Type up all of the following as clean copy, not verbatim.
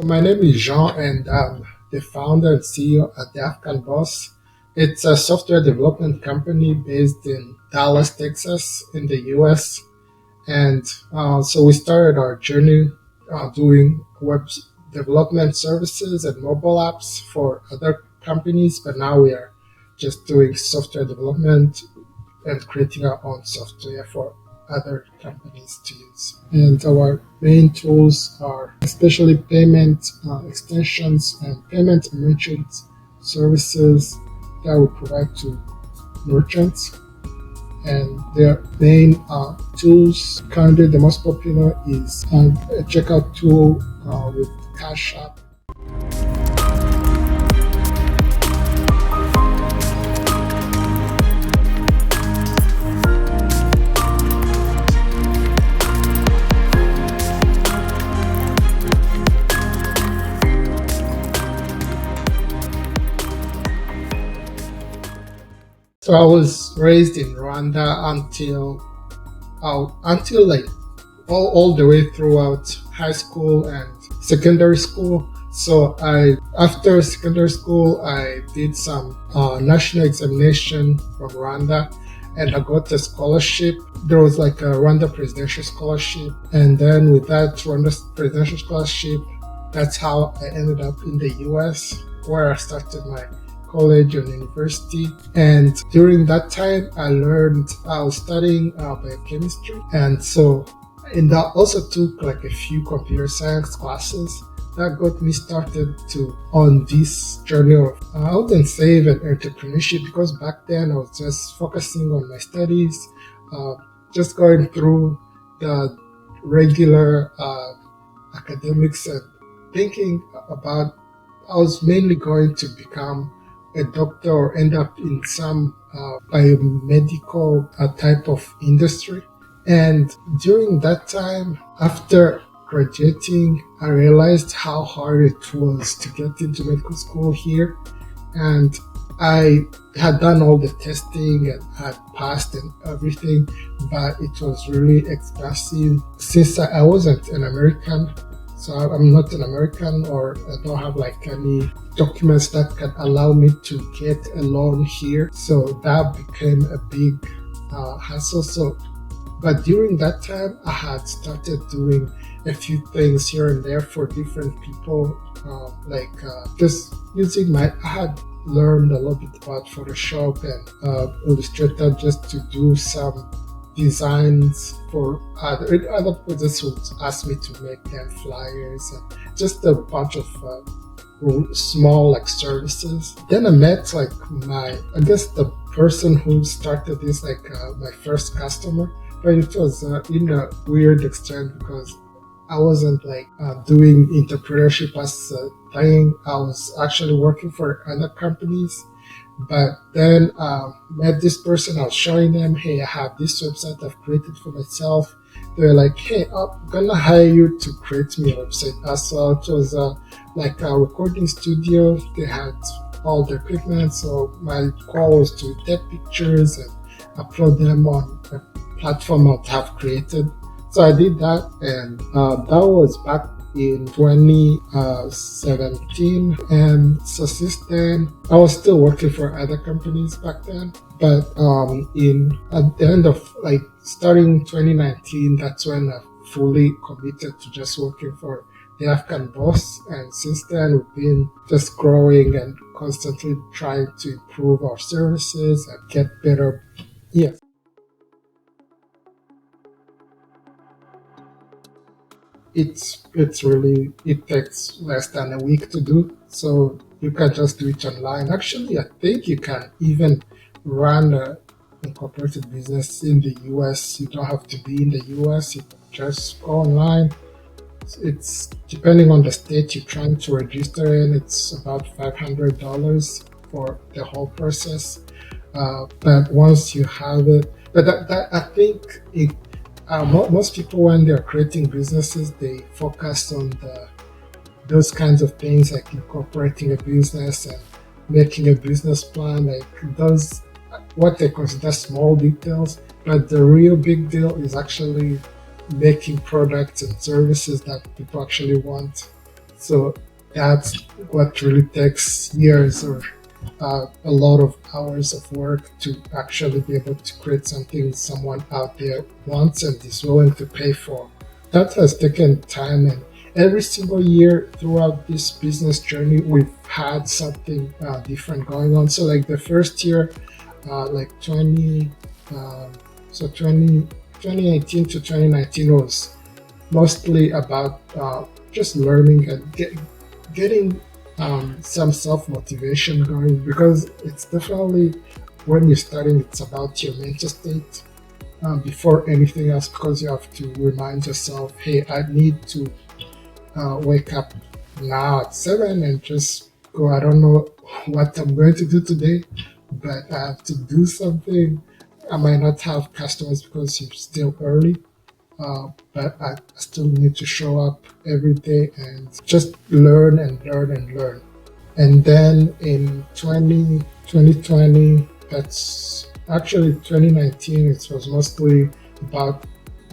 My name is Jean, and I'm the founder and CEO at TheAfricanBoss. It's a software development company based in Dallas, Texas, in the US. And so we started our journey doing web development services and mobile apps for other companies, but now we are just doing software development and creating our own software for other companies to use. And our main tools are especially payment extensions and payment merchant services that we provide to merchants. And their main tools, currently the most popular is a checkout tool with Cash App. So I was raised in Rwanda until like all the way throughout high school and secondary school. So after secondary school I did some national examination from Rwanda, and I got a scholarship. There was like a Rwanda presidential scholarship, and then with that Rwanda presidential scholarship, that's how I ended up in the US, where I started my college and university. And during that time I was studying biochemistry, and so that also took like a few computer science classes that got me started on this journey of I wouldn't say even entrepreneurship, because back then I was just focusing on my studies, just going through the regular academics and thinking about I was mainly going to become a doctor or end up in some biomedical type of industry. And during that time, after graduating, I realized how hard it was to get into medical school here. And I had done all the testing and had passed and everything, but it was really expensive. Since I wasn't an American, so I'm not an American, or I don't have like any documents that can allow me to get a loan here. So that became a big hassle. But during that time, I had started doing a few things here and there for different people, just using I had learned a little bit about Photoshop and Illustrator just to do some designs for other people. Just would ask me to make them flyers and just a bunch of small like services. Then I met the person who started this, my first customer, but it was in a weird extent because I wasn't doing entrepreneurship as a thing. I was actually working for other companies. But then met this person. I was showing them, hey, I have this website I've created for myself. They were like, hey, I'm gonna hire you to create me a website as well. It was like a recording studio. They had all the equipment, so my goal was to take pictures and upload them on a platform I'd have created. So I did that, and that was back in 2017. And so since then, I was still working for other companies back then. But at the end of starting 2019, that's when I fully committed to just working for the African Boss. And since then, we've been just growing and constantly trying to improve our services and get better. Yes. It takes less than a week to do, so you can just do it online. Actually, I think you can even run a incorporated business in the US. You don't have to be in the US. You can just go online. It's depending on the state you're trying to register in. It's about $500 for the whole process. But once you have it, but I think most people, when they're creating businesses, they focus on those kinds of things, like incorporating a business and making a business plan, like those what they consider small details. But the real big deal is actually making products and services that people actually want. So that's what really takes years or a lot of hours of work to actually be able to create something someone out there wants and is willing to pay for. That has taken time, and every single year throughout this business journey, we've had something different going on. So, like the first year, like 20, um, so 20, 2018 to 2019 was mostly about just learning and getting some self motivation going, because it's definitely when you're starting, it's about your mental state before anything else, because you have to remind yourself, hey, I need to wake up now at 7 and just go. I don't know what I'm going to do today, but I have to do something. I might not have customers because it's still early, but I still need to show up every day and just learn and learn and learn. And then in 2020, that's actually 2019, it was mostly about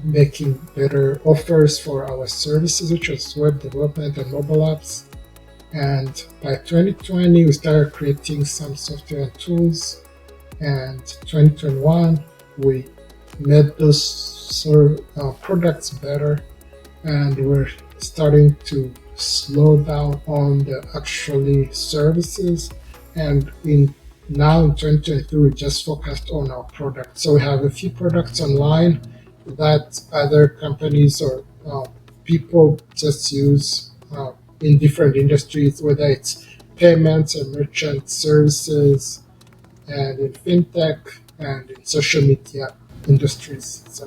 making better offers for our services, which was web development and mobile apps. And by 2020, we started creating some software and tools. And 2021, we made those products better, and we're starting to slow down on the actually services. And in now in 2023, we just focused on our product. So we have a few products online that other companies or people just use in different industries, whether it's payments and merchant services, and in fintech and in social media industries. So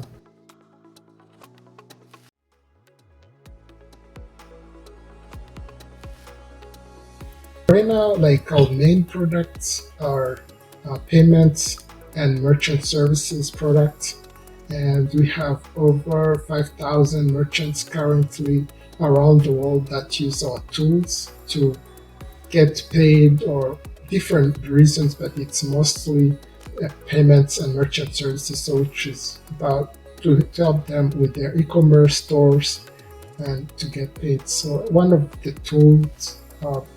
right now, like our main products are payments and merchant services products, and we have over 5,000 merchants currently around the world that use our tools to get paid or different reasons, but it's mostly payments and merchant services, so which is about to help them with their e-commerce stores and to get paid. So one of the tools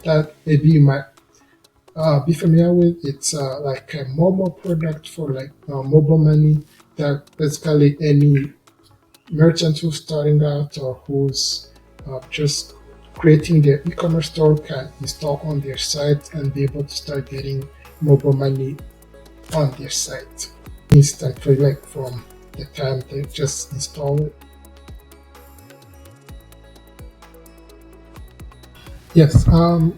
that maybe you might be familiar with, it's like a mobile product for like mobile money, that basically any merchant who's starting out or who's just creating their e-commerce store can install on their site and be able to start getting mobile money on their site instantly, like from the time they just install it. Yes,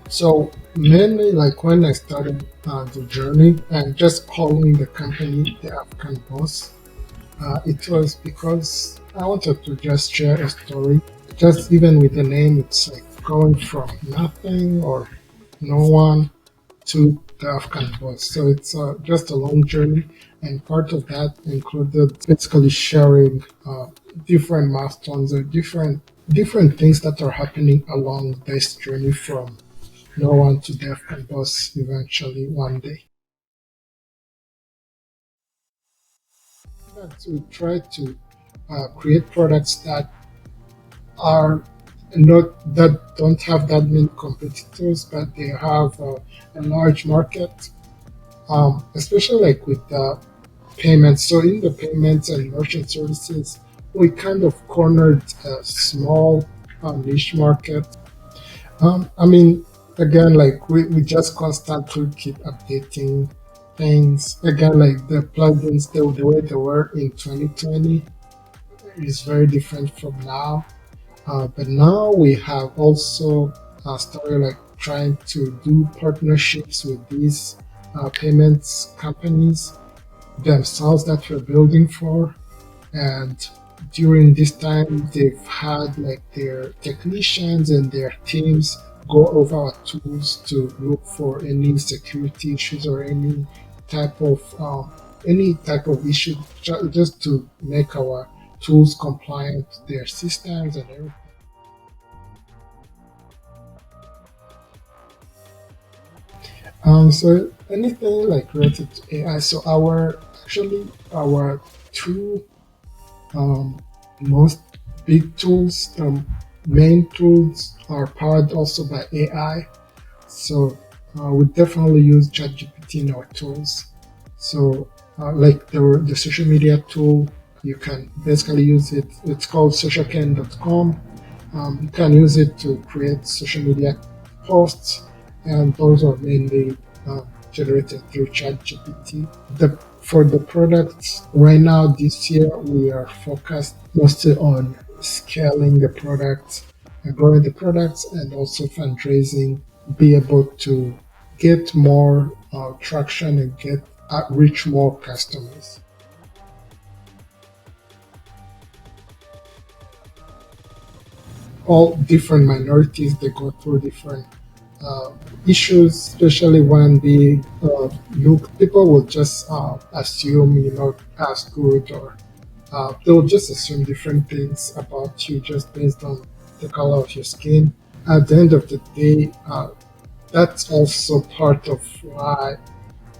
so mainly like when I started the journey and just calling the company the African Boss, it was because I wanted to just share a story. Just even with the name, it's like going from nothing or no one to the African Boss. So it's just a long journey, and part of that included basically sharing different milestones or different things that are happening along this journey from no one to the African Boss eventually one day. That we try to create products that are not that don't have that many competitors, but they have a large market, especially like with payments. So in the payments and merchant services, we kind of cornered a small niche market. I mean, again, like we just constantly keep updating things. Again, like the plugins, the way they were in 2020 is very different from now. But now we have also started like trying to do partnerships with these payments companies themselves that we're building for. And during this time, they've had like their technicians and their teams go over our tools to look for any security issues or any type of issue, just to make our tools compliant to their systems and everything. So anything like related to AI. So our two most big tools, main tools are powered also by AI. So we definitely use ChatGPT in our tools. So like the social media tool, you can basically use it. It's called socialcan.com. You can use it to create social media posts, and those are mainly generated through ChatGPT. For the products, right now this year we are focused mostly on scaling the products and growing the products, and also fundraising, be able to get more traction and get reach more customers. All different minorities, they go through different uh, issues, especially when they look. People will just assume you're not as good, or they'll just assume different things about you just based on the color of your skin. At the end of the day, that's also part of why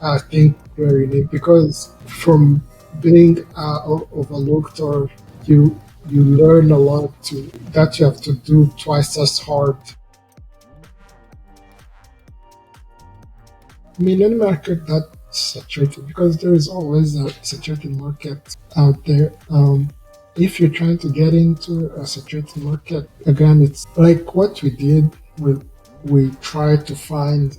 I think we're unique, because from being overlooked, or you you learn a lot to that you have to do twice as hard. I mean, any market that's saturated, because there is always a saturated market out there. If you're trying to get into a saturated market, again, it's like what we did. We tried to find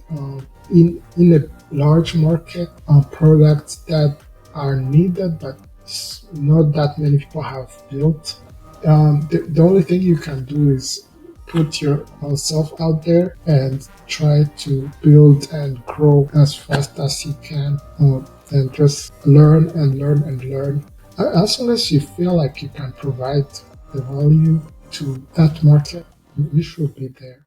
in a large market products that are needed, but not that many people have built. The only thing you can do is put yourself out there and try to build and grow as fast as you can, and just learn and learn and learn. As long as you feel like you can provide the value to that market, you should be there.